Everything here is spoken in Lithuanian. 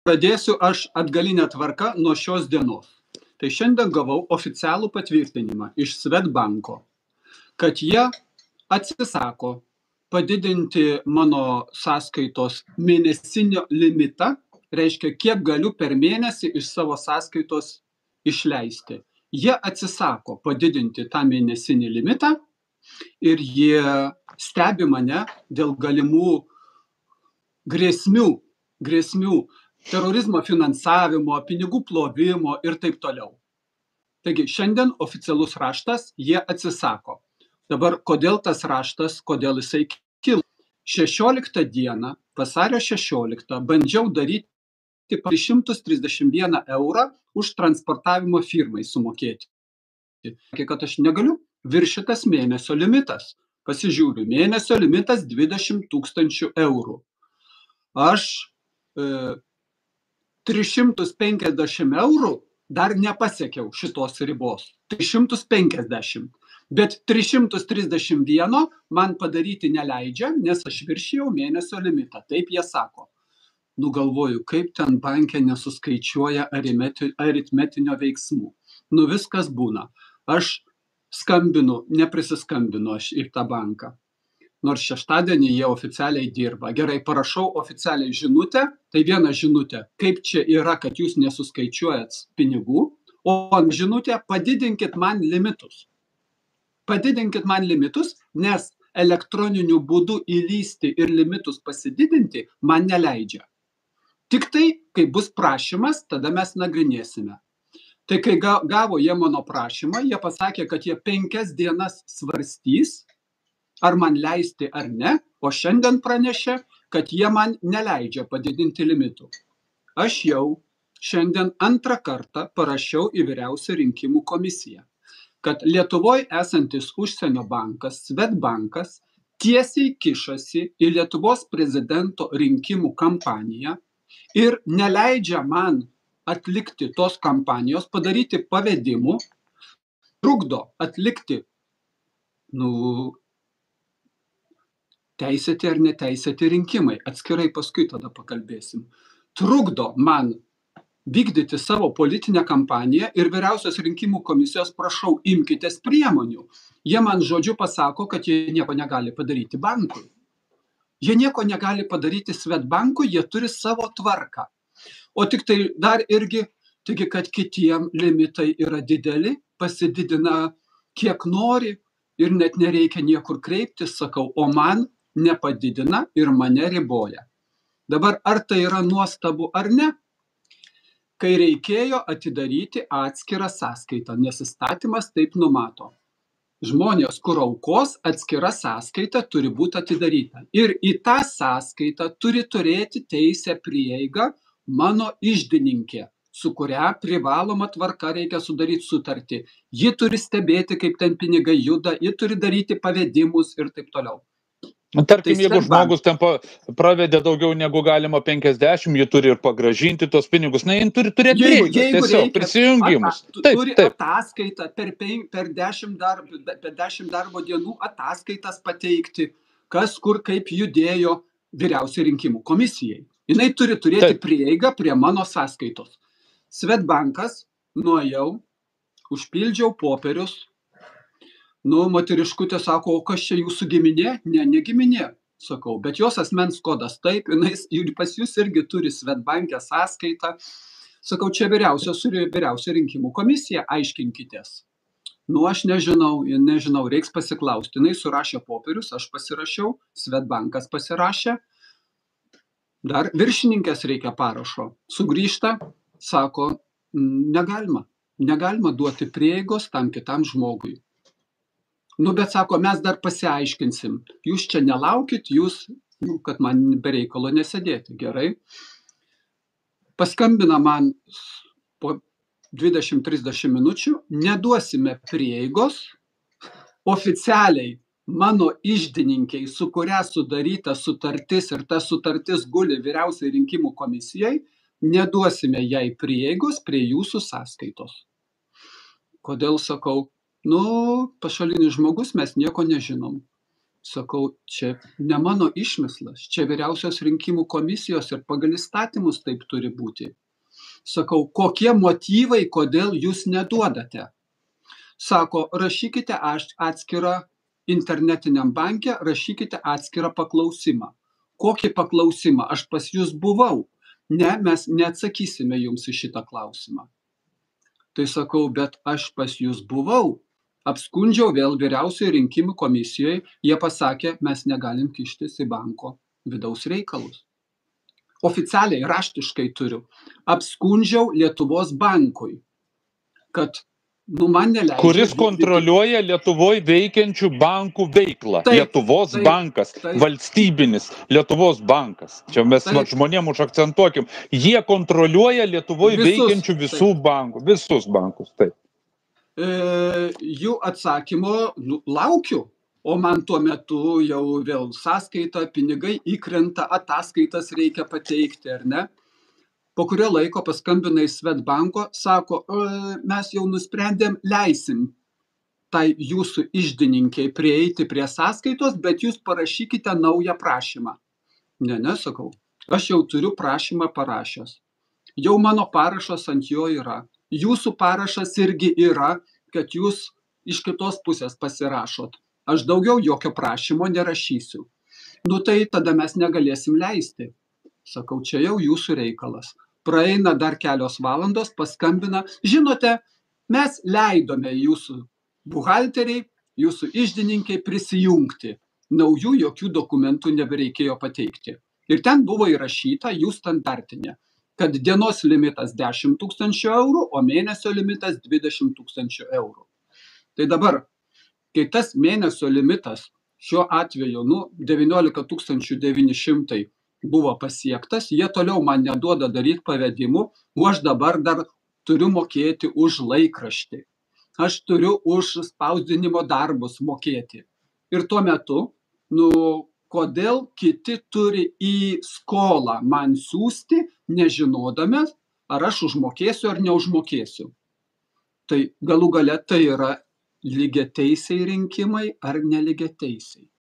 Pradėsiu aš atgalinę tvarką nuo šios dienos. Tai šiandien gavau oficialų patvirtinimą iš Swedbanko, kad jie atsisako padidinti mano sąskaitos mėnesinio limitą, reiškia, kiek galiu per mėnesį iš savo sąskaitos išleisti. Jie atsisako padidinti tą mėnesinį limitą ir jie stebi mane dėl galimų grėsmių terorizmo finansavimo, pinigų plovimo ir taip toliau. Taigi šiandien oficialus raštas, jie atsisako. Dabar kodėl tas raštas, kodėl jisai kilo? 16 dieną, vasario 16, bandžiau daryti 131 eurą už transportavimo firmai sumokėti. Sakė, kad aš negaliu, viršytas mėnesio limitas. Pasižiūriu, mėnesio limitas 20 000 eurų. Aš 350 eurų dar nepasiekiau šitos ribos. 350. Bet 331 man padaryti neleidžia, nes aš viršijau mėnesio limitą. Taip jie sako. Galvoju, kaip ten banke nesuskaičiuoja aritmetinio veiksmų. Viskas būna. Aš neprisiskambinu aš į tą banką. Nors šeštadienį jie oficialiai dirba. Gerai, parašau oficialiai žinutę, tai viena žinutė, kaip čia yra, kad jūs nesuskaičiuojat pinigų, o ant žinutė padidinkit man limitus. Padidinkit man limitus, nes elektroniniu būdu įlysti ir limitus pasididinti man neleidžia. Tik tai, kai bus prašymas, tada mes nagrinėsime. Tai kai gavo jie mano prašymą, jie pasakė, kad jie 5 dienas svarstys, ar man leisti ar ne, o šiandien pranešė, kad jie man neleidžia padidinti limitų. Aš jau šiandien antrą kartą parašiau į Vyriausią rinkimų komisiją, kad Lietuvoje esantis užsienio bankas, Swedbankas, tiesiai kišasi į Lietuvos prezidento rinkimų kampaniją ir neleidžia man atlikti tos kampanijos, padaryti pavedimų, trukdo atlikti, teisėti ar neteisėti rinkimai, atskirai paskui tada pakalbėsim. Trukdo man vykdyti savo politinę kampaniją ir Vyriausios rinkimų komisijos prašau, imkitės priemonių. Jie man žodžiu pasako, kad jie nieko negali padaryti bankui. Jie nieko negali padaryti Swedbankui, jie turi savo tvarką. O tik tai dar irgi, taigi, kad kitiem limitai yra dideli, pasididina kiek nori ir net nereikia niekur kreiptis, sakau, o man nepadidina ir mane riboja. Dabar ar tai yra nuostabu ar ne? Kai reikėjo atidaryti atskirą sąskaitą, nes įstatymas taip numato. Žmonės, kur aukos, atskira sąskaita turi būti atidaryta. Ir į tą sąskaitą turi turėti teisę prieigą mano iždininkė, su kuria privaloma tvarka reikia sudaryti sutartį. Ji turi stebėti, kaip ten pinigai juda, ji turi daryti pavedimus ir taip toliau. Tarkim, jeigu žmogus ten pravedė daugiau negu galima 50, jį turi ir pagrąžinti tos pinigus. Jis turi turėti prieigą, tiesiog prisijungimus. Turi ataskaitą per 10 darbo dienų ataskaitas pateikti, kas kur kaip judėjo Vyriausiai rinkimų komisijai. Jinai turi turėti prieigą prie mano sąskaitos. Swedbankas, nuėjau, užpildžiau popierius. Moteriškutė sako, o kas čia jūsų giminė? Ne giminė, sakau, bet jos asmens kodas taip, pas jūs irgi turi Swedbanke sąskaitą. Sakau, čia Vyriausia rinkimų komisija, aiškinkitės. Aš nežinau, reiks pasiklausti. Jinai surašė popierius, aš pasirašiau, Swedbankas pasirašė. Dar viršininkės reikia parašo. Sugrįžta, sako, negalima duoti prieigos tam kitam žmogui. Bet sako, mes dar pasiaiškinsim. Jūs čia nelaukit, kad man be reikalo nesėdėti. Gerai. Paskambina man po 20-30 minučių, neduosime prieigos oficialiai mano iždininkiai, su kuria sudaryta sutartis ir ta sutartis guli Vyriausiai rinkimų komisijai, neduosime jai prieigos prie jūsų sąskaitos. Kodėl sakau? Pašalinis žmogus, mes nieko nežinom. Sakau, čia ne mano išmislas, čia vyriausios rinkimų komisijos ir pagal įstatymus taip turi būti. Sakau, kokie motyvai, kodėl jūs neduodate? Sako, rašykite atskirą internetiniam banke, rašykite atskirą paklausimą. Kokį paklausimą? Aš pas jūs buvau. Ne, mes neatsakysime jums į šitą klausimą. Tai sakau, bet aš pas jūs buvau. Apskundžiau vėl vyriausioje rinkimų komisijoje, jie pasakė, mes negalim kištis į banko vidaus reikalus. Oficialiai, raštiškai turiu. Apskundžiau Lietuvos bankui, kad man neleidžia. Kuris kontroliuoja Lietuvoje veikiančių bankų veiklą. Taip, Lietuvos bankas, valstybinis Lietuvos bankas. Čia mes žmonėm užakcentuokim. Jie kontroliuoja Lietuvoje veikiančių visų bankų, visus bankus. Taip. Jų atsakymo laukiu, o man tuo metu jau vėl sąskaita, pinigai įkrenta, ataskaitas reikia pateikti, ar ne? Po kurio laiko paskambina į Swedbanko, sako, mes jau nusprendėm, leisim tai jūsų iždininkiai prieiti prie sąskaitos, bet jūs parašykite naują prašymą. Ne, sakau, aš jau turiu prašymą parašęs. Jau mano parašas ant jo yra. Jūsų parašas irgi yra, kad jūs iš kitos pusės pasirašot. Aš daugiau jokio prašymo nerašysiu. Tai tada mes negalėsim leisti. Sakau, čia jau jūsų reikalas. Praeina dar kelios valandos, paskambina. Žinote, mes leidome jūsų buhalteriai, jūsų iždininkai prisijungti. Naujų jokių dokumentų nebereikėjo pateikti. Ir ten buvo įrašyta jų standartinė, kad dienos limitas 10 000 eurų, o mėnesio limitas 20 000 eurų. Tai dabar, kai tas mėnesio limitas šiuo atveju 19 900 buvo pasiektas, jie toliau man neduoda daryti pavedimų, o aš dabar dar turiu mokėti už laikraštį. Aš turiu už spausdinimo darbus mokėti. Ir tuo metu, kodėl kiti turi į skolą man siųsti, nežinodami, ar aš užmokėsiu ar neužmokėsiu. Tai galų gale tai yra lygiateisiai rinkimai ar nelygiateisiai.